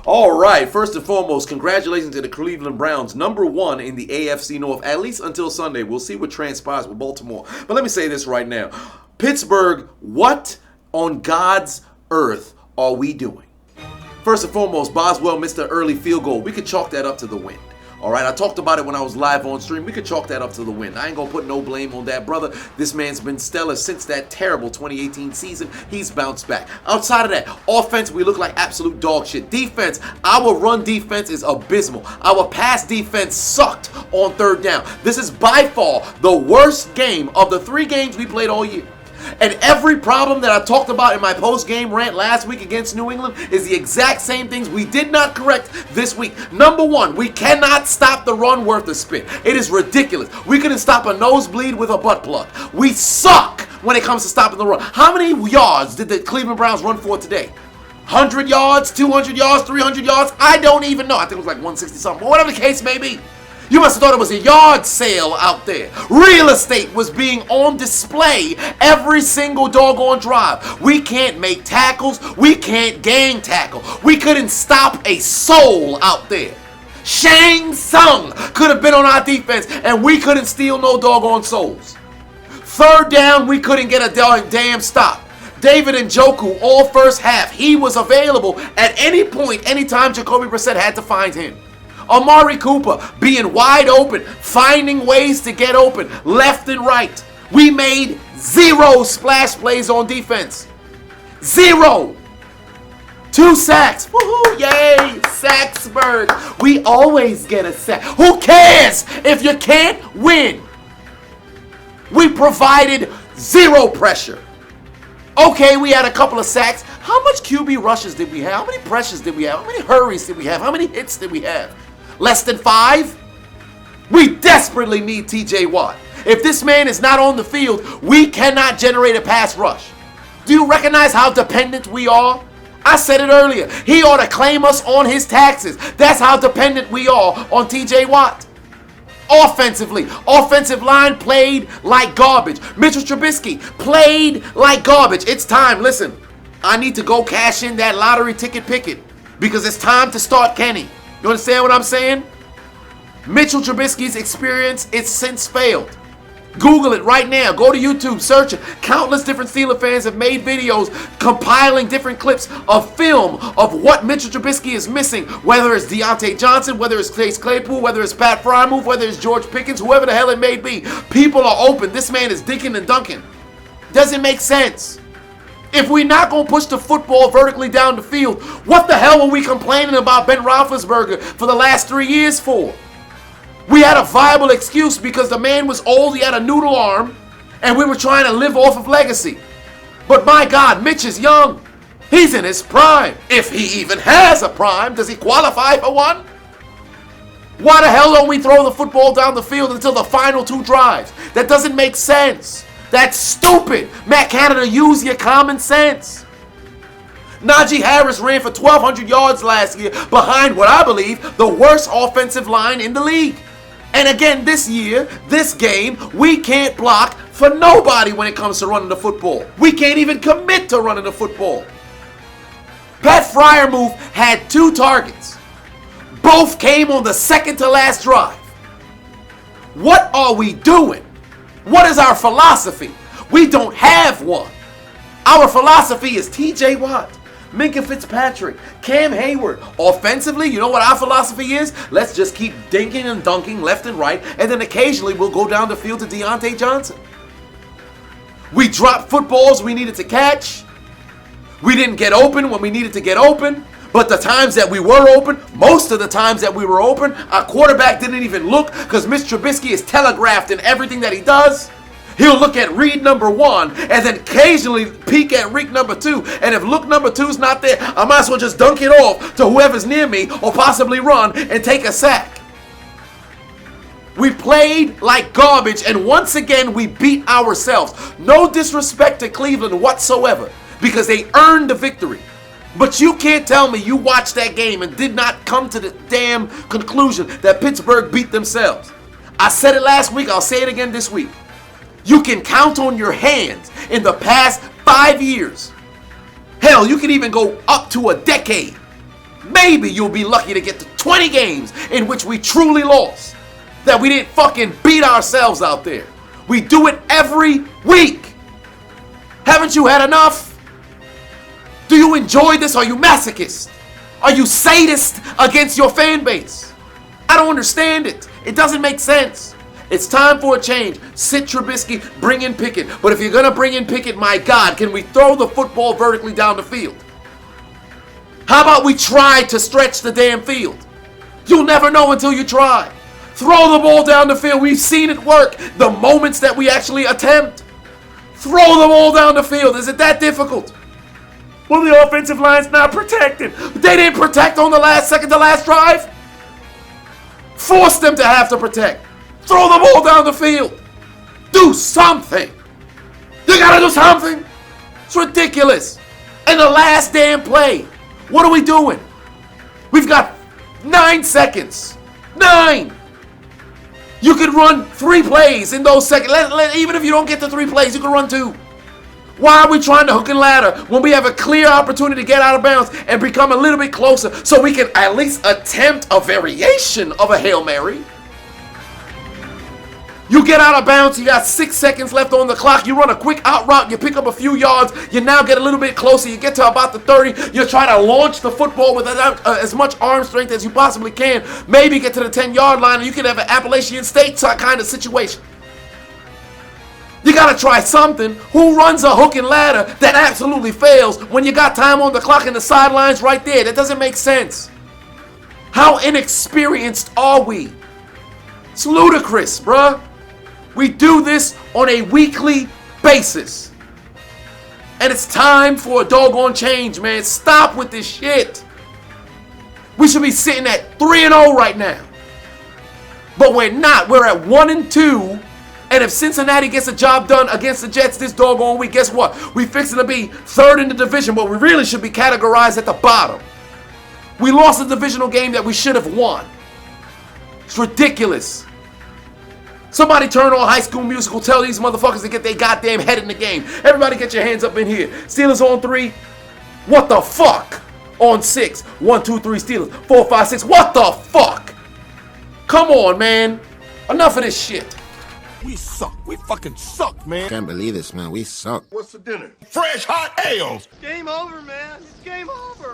All right, first and foremost, congratulations to the Cleveland Browns, #1 in the AFC North, at least until Sunday. We'll see what transpires with Baltimore. But let me say this right now. Pittsburgh, what on God's earth are we doing? First and foremost, Boswell missed an early field goal. We could chalk that up to the wind. All right, I talked about it when I was live on stream. We could chalk that up to the wind. I ain't going to put no blame on that, brother. This man's been stellar since that terrible 2018 season. He's bounced back. Outside of that, offense, we look like absolute dog shit. Defense, our run defense is abysmal. Our pass defense sucked on third down. This is by far the worst game of the 3 games we played all year. And every problem that I talked about in my post-game rant last week against New England is the exact same things we did not correct this week. #1, we cannot stop the run worth a spit. It is ridiculous. We couldn't stop a nosebleed with a butt plug. We suck when it comes to stopping the run. How many yards did the Cleveland Browns run for today? 100 yards, 200 yards, 300 yards? I don't even know. I think it was like 160 something. Whatever the case may be. You must have thought it was a yard sale out there. Real estate was being on display every single doggone drive. We can't make tackles. We can't gang tackle. We couldn't stop a soul out there. Shang Tsung could have been on our defense, and we couldn't steal no doggone souls. Third down, we couldn't get a damn stop. David Njoku, all first half, he was available at any point, anytime Jacoby Brissett had to find him. Amari Cooper being wide open, finding ways to get open left and right. We made 0 splash plays on defense. 0. 2 sacks. Woohoo! Yay! Sacksburg. We always get a sack. Who cares if you can't win? We provided 0 pressure. Okay, we had a couple of sacks. How much QB rushes did we have? How many pressures did we have? How many hurries did we have? How many hits did we have? Less than 5? We desperately need TJ Watt. If this man is not on the field, we cannot generate a pass rush. Do you recognize how dependent we are? I said it earlier. He ought to claim us on his taxes. That's how dependent we are on TJ Watt. Offensively, offensive line played like garbage. Mitchell Trubisky played like garbage. It's time. Listen, I need to go cash in that lottery ticket picket because it's time to start Kenny. You understand what I'm saying? Mitchell Trubisky's experience, it's since failed. Google it right now. Go to YouTube, search it. Countless different Steelers fans have made videos compiling different clips of film of what Mitchell Trubisky is missing, whether it's Deontay Johnson, whether it's Chase Claypool, whether it's Pat Frymouth, whether it's George Pickens, whoever the hell it may be. People are open. This man is dinking and dunking. Doesn't make sense. If we're not going to push the football vertically down the field, what the hell were we complaining about Ben Roethlisberger for the last 3 years for? We had a viable excuse because the man was old, he had a noodle arm, and we were trying to live off of legacy. But my God, Mitch is young. He's in his prime. If he even has a prime, does he qualify for one? Why the hell don't we throw the football down the field until the final 2 drives? That doesn't make sense. That's stupid. Matt Canada, use your common sense. Najee Harris ran for 1,200 yards last year behind what I believe the worst offensive line in the league. And again this year, this game, we can't block for nobody when it comes to running the football. We can't even commit to running the football. Pat Frymouth had 2 targets. Both came on the second to last drive. What are we doing? What is our philosophy? We don't have one. Our philosophy is TJ Watt, Minka Fitzpatrick, Cam Hayward. Offensively, you know what our philosophy is? Let's just keep dinking and dunking left and right, and then occasionally we'll go down the field to Deontay Johnson. We dropped footballs we needed to catch. We didn't get open when we needed to get open. But the times that we were open, most of the times that we were open, our quarterback didn't even look because Mr. Trubisky is telegraphed in everything that he does. He'll look at read number 1 and then occasionally peek at read number 2. And if look number 2's not there, I might as well just dunk it off to whoever's near me or possibly run and take a sack. We played like garbage, and once again we beat ourselves. No disrespect to Cleveland whatsoever because they earned the victory. But you can't tell me you watched that game and did not come to the damn conclusion that Pittsburgh beat themselves. I said it last week, I'll say it again this week. You can count on your hands in the past 5 years Hell, you can even go up to a decade. Maybe you'll be lucky to get to 20 games in which we truly lost. That we didn't fucking beat ourselves out there. We do it every week. Haven't you had enough? Do you enjoy this? Are you masochist? Are you sadist against your fan base? I don't understand it. It doesn't make sense. It's time for a change. Sit Trubisky, bring in Pickett. But if you're going to bring in Pickett, my God, can we throw the football vertically down the field? How about we try to stretch the damn field? You'll never know until you try. Throw the ball down the field. We've seen it work the moments that we actually attempt. Throw the ball down the field. Is it that difficult? Well, the offensive line's not protected. They didn't protect on the last second, the last drive. Force them to have to protect. Throw the ball down the field. Do something. You gotta do something. It's ridiculous. And the last damn play. What are we doing? We've got 9 seconds. 9. You could run 3 plays in those seconds. Even if you don't get the 3 plays, you can run 2. Why are we trying to hook and ladder when we have a clear opportunity to get out of bounds and become a little bit closer so we can at least attempt a variation of a Hail Mary? You get out of bounds, you got 6 seconds left on the clock, you run a quick out route, you pick up a few yards, you now get a little bit closer, you get to about the 30, you try to launch the football with as much arm strength as you possibly can, maybe get to the 10-yard line, and you can have an Appalachian State kind of situation. You gotta try something. Who runs a hook and ladder that absolutely fails when you got time on the clock and the sidelines right there? That doesn't make sense. How inexperienced are we? It's ludicrous, bruh. We do this on a weekly basis. And it's time for a doggone change, man. Stop with this shit. We should be sitting at 3-0 right now. But we're not. We're at 1-2. And if Cincinnati gets a job done against the Jets this doggone week, guess what? We fixing to be 3rd in the division, but we really should be categorized at the bottom. We lost a divisional game that we should have won. It's ridiculous. Somebody turn on High School Musical. Tell these motherfuckers to get their goddamn head in the game. Everybody get your hands up in here. Steelers on 3. What the fuck? On 6. 1, 2, 3 Steelers. 4, 5, 6. What the fuck? Come on, man. Enough of this shit. We suck. We fucking suck, man. Can't believe this, man. We suck. What's for dinner? Fresh hot ales. Game over, man. It's game over.